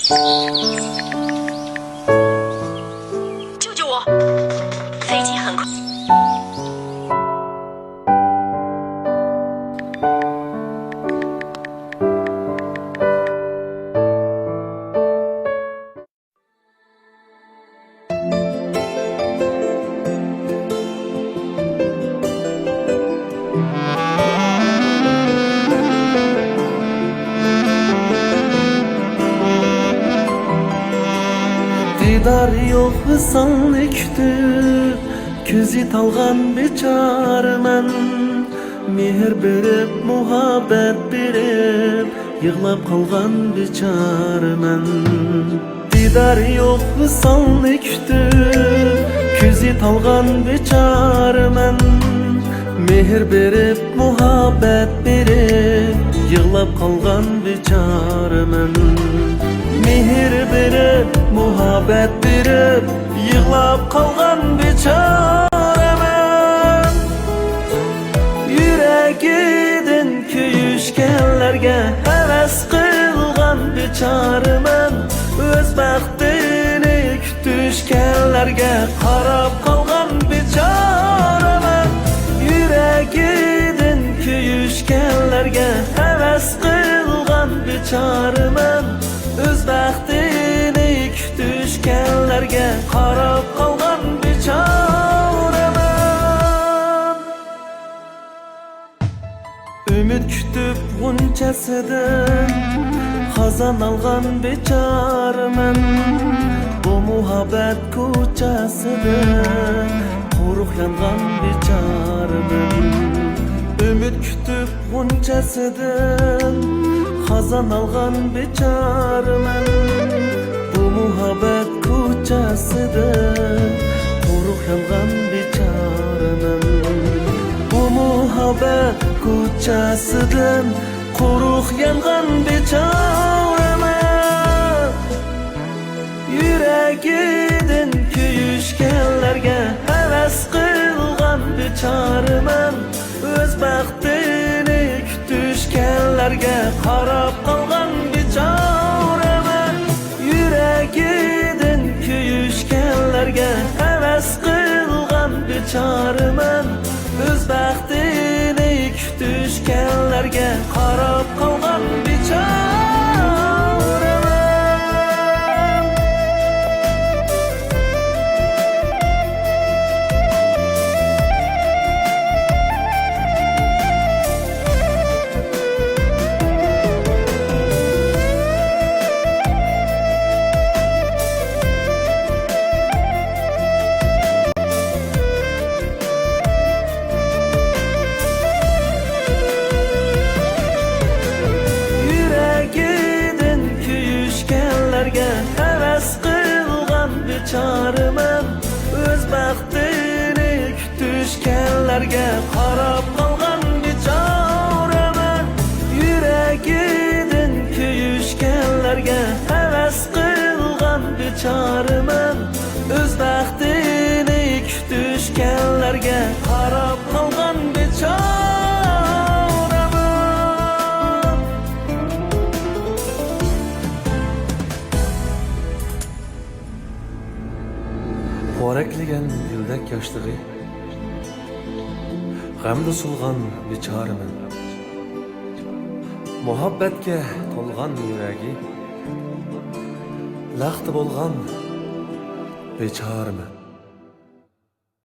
救救我！飞机很快。Didar yok visalni kutib ko'z yetalgan bechoraman mehr berib muhabbat berib yig'lab qolgan bechoraman Didar yok visalni kutib ko'z yetalgan bechoraman mehr berib muhabbat berib yig'lab qolgan bechoraman Mehr berib, muhabbet berib, yığlab qalğan bechoraman Yüreğidin köyüşkenlerge heves qilgan bechoraman Öz baxtini kutishkenlerge qarab qalğan bechoraman Yüreğidin köyüşkenlerge heves qilgan bechoraman Öz baxtini kutishkenlerge qarab qalğan bechoraman Ümid kutib g'unchasidan xazon olgan bechoraman Bu muhabbat ko'chasida quruq yongan bechoraman Ümid kutib g'unchasidan xazon olgan bechoraman Bu muhabbat ko'chasida quruq yongan bechoraman Bu muhabbat ko'chasidan quruq yongan bechoraman Yüreğidin kuyishganlarga havas qilgan bechoraman Öz baxtini kutishganlarga qarab qalğan bechoraman Yüreğidin kuyishganlarga havas qilgan bechoraman Öz baxtini kutishganlarga qarab qalğan bechoraman Heves qilgan bechoraman Öz baxtini kutishganlarga qarab qalğan bechoraman Yüreğidin kuyishganlarga heves qilgan bechoraman Öz baxtini kutishganlarga qarab qalğan bechoraman Porakligan yuldek yoshlig'i g'amda sulg'an bechoraman Muhabbatga to'lgan yuragi laxti bo'lgan bechoraman